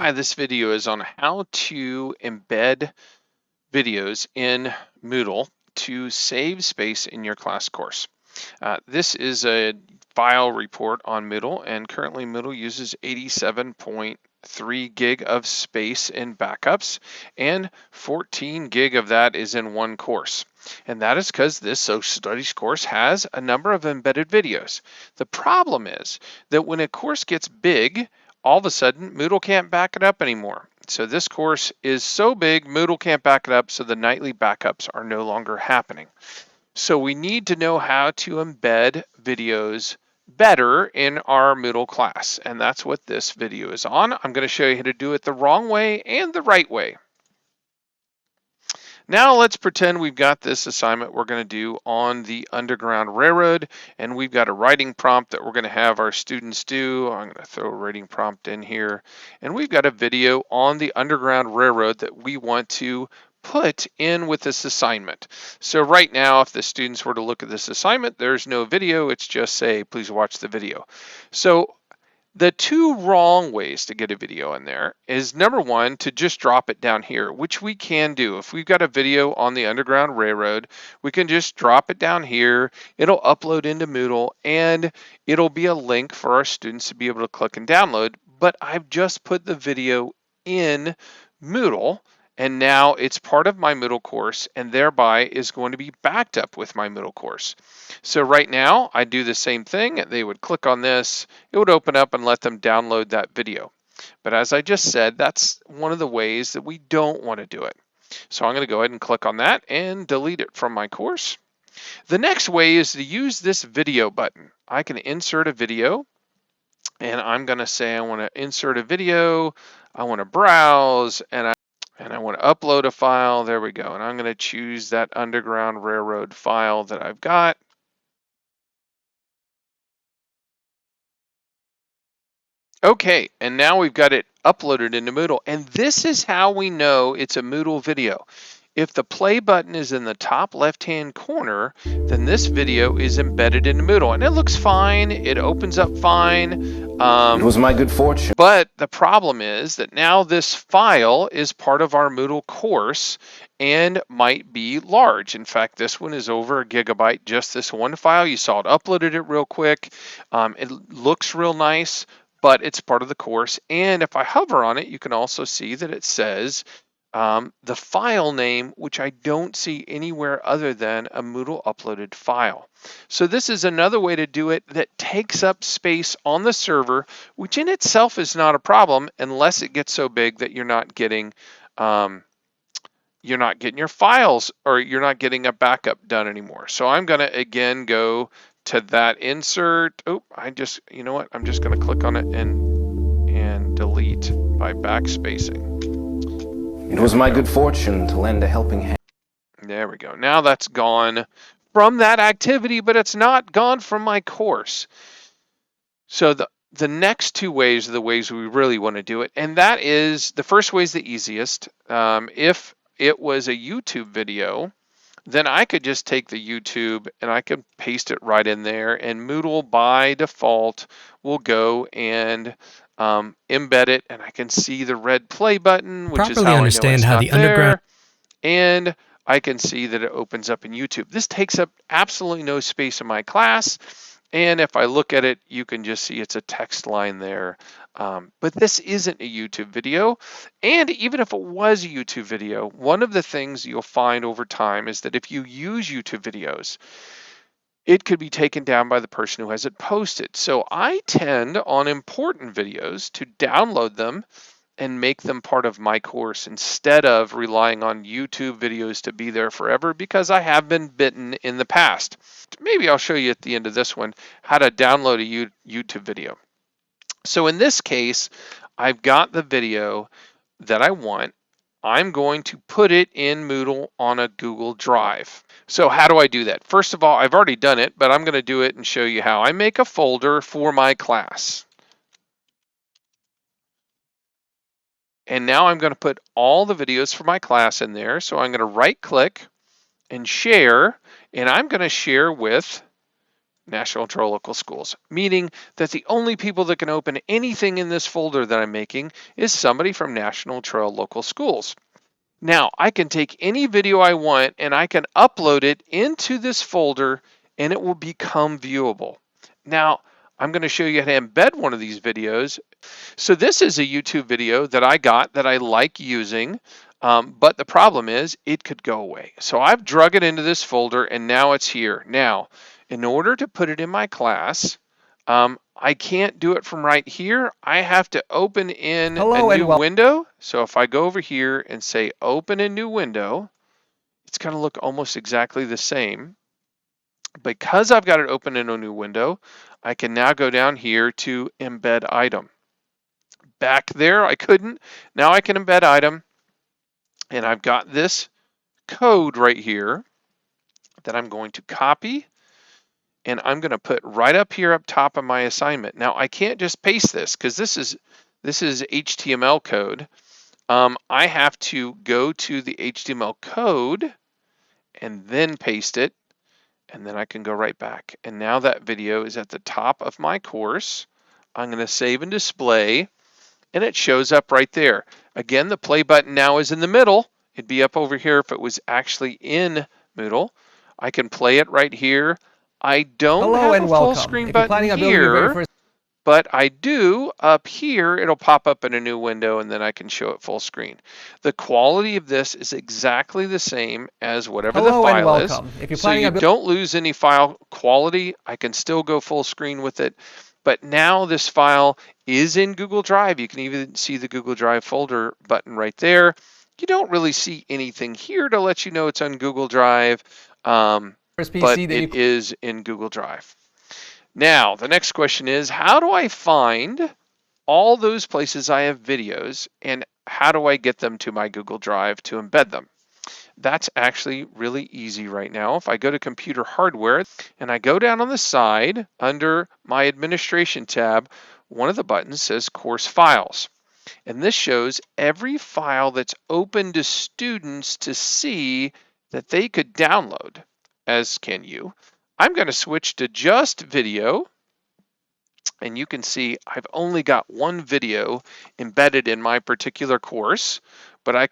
why this video is on how to embed videos in Moodle to save space in your class course. This is a file report on Moodle, and currently Moodle uses 87.3 gig of space in backups, and 14 gig of that is in one course. And that is because this social studies course has a number of embedded videos. The problem is that when a course gets big, all of a sudden Moodle can't back it up anymore. So this course is so big, Moodle can't back it up, so the nightly backups are no longer happening. So we need to know how to embed videos better in our Moodle class, and that's what this video is on. I'm going to show you how to do it the wrong way and the right way. Now let's pretend we've got this assignment we're going to do on the Underground Railroad, and we've got a writing prompt that we're going to have our students do. I'm going to throw a writing prompt in here, and we've got a video on the Underground Railroad that we want to put in with this assignment. So right now, if the students were to look at this assignment, there's no video. It's just say, please watch the video. So the two wrong ways to get a video in there is, number one, to just drop it down here, which we can do. If we've got a video on the Underground Railroad, we can just drop it down here. It'll upload into Moodle, and it'll be a link for our students to be able to click and download. But I've just put the video in Moodle, and now it's part of my Moodle course, and thereby is going to be backed up with my Moodle course. So right now, I do the same thing. They would click on this, it would open up and let them download that video. But as I just said, that's one of the ways that we don't want to do it. So I'm going to go ahead and click on that and delete it from my course. The next way is to use this video button. I can insert a video, and I'm going to say I want to insert a video, I want to browse, and I want to upload a file. There we go. And I'm going to choose that Underground Railroad file that I've got. Okay, and now we've got it uploaded into Moodle. And this is how we know it's a Moodle video. If the play button is in the top left-hand corner, then this video is embedded into Moodle. And it looks fine. It opens up fine. It was my good fortune. But the problem is that now this file is part of our Moodle course and might be large. In fact, this one is over a gigabyte, just this one file. You saw it uploaded it real quick. It looks real nice, but it's part of the course. And if I hover on it, you can also see that it says the file name, which I don't see anywhere other than a Moodle uploaded file. So this is another way to do it that takes up space on the server, which in itself is not a problem unless it gets so big that you're not getting your files, or you're not getting a backup done anymore. So I'm going to again go to that insert. Oh, you know what? I'm just going to click on it and delete by backspacing. It was my good fortune to lend a helping hand. There we go. Now that's gone from that activity, but it's not gone from my course. So the next two ways are the ways we really want to do it. And that is, the first way is the easiest. If it was a YouTube video, then I could just take the YouTube and I can paste it right in there, and Moodle by default will go and embed it, and I can see the red play button, which is how I know it's not there, and I can see that it opens up in YouTube. This takes up absolutely no space in my class, and if I look at it, you can just see it's a text line there. But this isn't a YouTube video, and even if it was a YouTube video, one of the things you'll find over time is that if you use YouTube videos, it could be taken down by the person who has it posted. So I tend on important videos to download them and make them part of my course instead of relying on YouTube videos to be there forever, because I have been bitten in the past. Maybe I'll show you at the end of this one how to download a YouTube video. So in this case, I've got the video that I want. I'm going to put it in Moodle on a Google Drive. So how do I do that? First of all, I've already done it, but I'm going to do it and show you how. I make a folder for my class. And now I'm going to put all the videos for my class in there. So I'm going to right click and share, and I'm going to share with National Trail Local Schools, meaning that the only people that can open anything in this folder that I'm making is somebody from National Trail Local Schools. Now, I can take any video I want and I can upload it into this folder and it will become viewable. Now, I'm going to show you how to embed one of these videos. So this is a YouTube video that I got that I like using, but the problem is it could go away. So I've drug it into this folder and now it's here. Now, in order to put it in my class, I can't do it from right here. I have to open in a new window. So if I go over here and say open a new window, it's going to look almost exactly the same. Because I've got it open in a new window, I can now go down here to embed item. Back there, I couldn't. Now I can embed item, and I've got this code right here that I'm going to copy, and I'm going to put right up here up top of my assignment. Now I can't just paste this because this is HTML code. I have to go to the HTML code and then paste it, and then I can go right back. And now that video is at the top of my course. I'm going to save and display, and it shows up right there. Again, the play button now is in the middle. It'd be up over here if it was actually in Moodle. I can play it right here. I don't have a full screen button here, but I do up here. It'll pop up in a new window and then I can show it full screen. The quality of this is exactly the same as whatever the file is. So you don't lose any file quality. I can still go full screen with it. But now this file is in Google Drive. You can even see the Google Drive folder button right there. You don't really see anything here to let you know it's on Google Drive, but it is in Google Drive. Now, the next question is, how do I find all those places I have videos and how do I get them to my Google Drive to embed them? That's actually really easy right now. If I go to computer hardware and I go down on the side under my administration tab, one of the buttons says course files. And this shows every file that's open to students to see that they could download, as can you. I'm going to switch to just video. And you can see I've only got one video embedded in my particular course, but I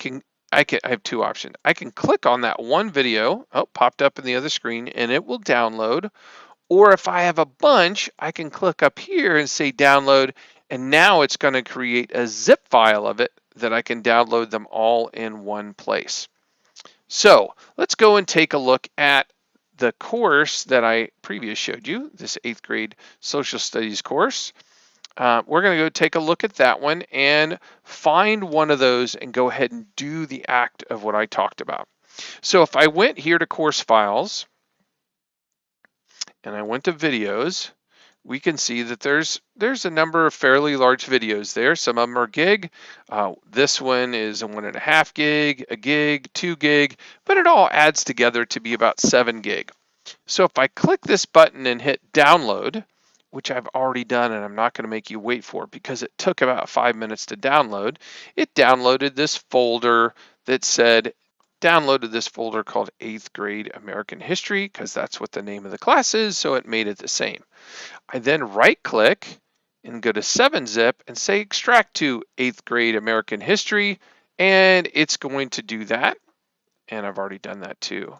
have two options. I can click on that one video, popped up in the other screen, and it will download. Or if I have a bunch, I can click up here and say download, and now it's going to create a zip file of it that I can download them all in one place. So let's go and take a look at the course that I previously showed you, this 8th grade social studies course. We're going to go take a look at that one and find one of those and go ahead and do the act of what I talked about. So if I went here to course files and I went to videos, we can see that there's a number of fairly large videos there. Some of them are gig. This one is a 1.5 gig, a gig, 2 gig, but it all adds together to be about 7 gig. So if I click this button and hit download, which I've already done and I'm not going to make you wait for because it took about 5 minutes to download, it downloaded this folder that said, downloaded this folder called 8th grade American History because that's what the name of the class is, so it made it the same. I then right click and go to 7-zip and say extract to 8th grade American History, and it's going to do that. And I've already done that too.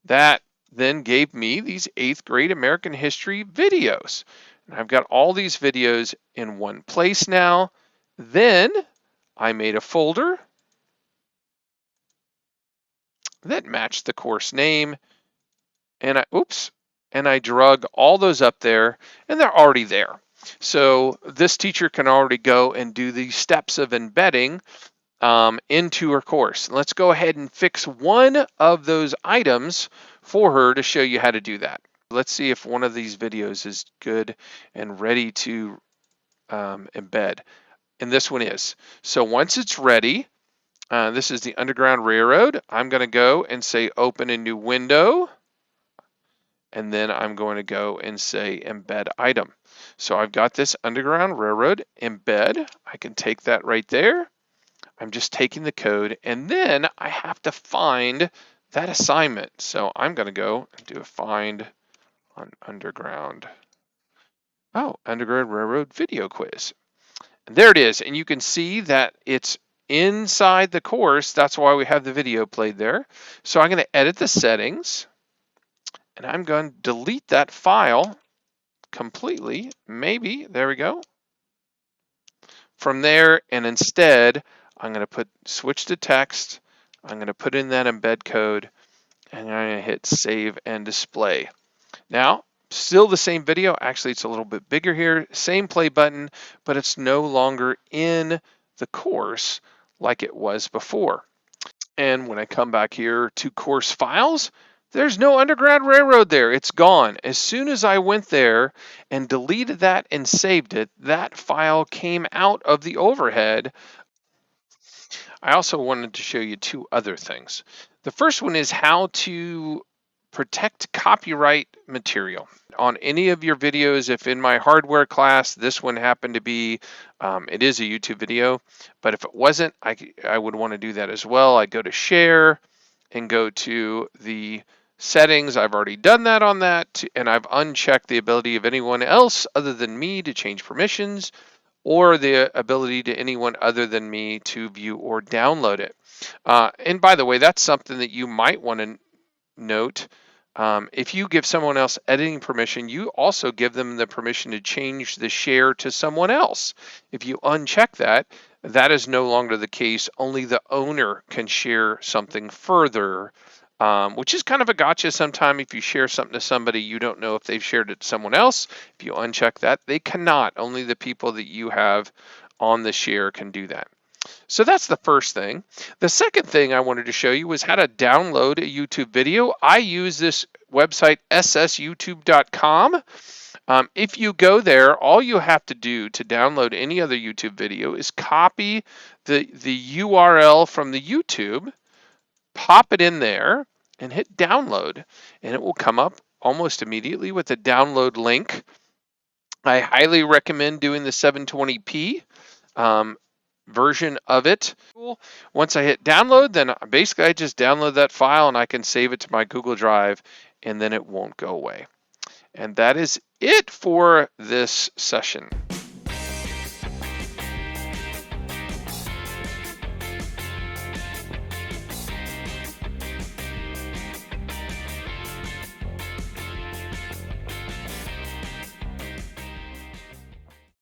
That then gave me these 8th grade American History videos. And I've got all these videos in one place now. Then I made a folder that matched the course name, and I drug all those up there, and they're already there. So this teacher can already go and do the steps of embedding into her course. Let's go ahead and fix one of those items for her to show you how to do that. Let's see if one of these videos is good and ready to embed. And this one is. So once it's ready, this is the Underground Railroad. I'm going to go and say open a new window. And then I'm going to go and say embed item. So I've got this Underground Railroad embed. I can take that right there. I'm just taking the code, and then I have to find that assignment. So I'm going to go and do a find on Underground Railroad video quiz. And there it is. And you can see that it's inside the course. That's why we have the video played there. So I'm going to edit the settings, and I'm going to delete that file completely. Maybe, there we go. From there, and instead, I'm going to switch to text. I'm going to put in that embed code, and I'm going to hit save and display. Now, still the same video. Actually, it's a little bit bigger here. Same play button, but it's no longer in the course like it was before. And when I come back here to course files, there's no Underground Railroad there. It's gone. As soon as I went there and deleted that and saved it, that file came out of the overhead. I also wanted to show you two other things. The first one is how to protect copyright material on any of your videos. If in my hardware class, this one happened to be, it is a YouTube video, but if it wasn't, I would want to do that as well. I go to share and go to the settings. I've already done that on that, and I've unchecked the ability of anyone else other than me to change permissions, or the ability to anyone other than me to view or download it. And by the way, that's something that you might want to note. If you give someone else editing permission, you also give them the permission to change the share to someone else. If you uncheck that, that is no longer the case. Only the owner can share something further, which is kind of a gotcha sometime. If you share something to somebody, you don't know if they've shared it to someone else. If you uncheck that, they cannot. Only the people that you have on the share can do that. So that's the first thing. The second thing I wanted to show you was how to download a YouTube video. I use this website, ssyoutube.com. If you go there, all you have to do to download any other YouTube video is copy the URL from the YouTube, pop it in there, and hit download. And it will come up almost immediately with a download link. I highly recommend doing the 720p. Version of it. Once I hit download, then basically I just download that file and I can save it to my Google Drive, and then it won't go away. And that is it for this session.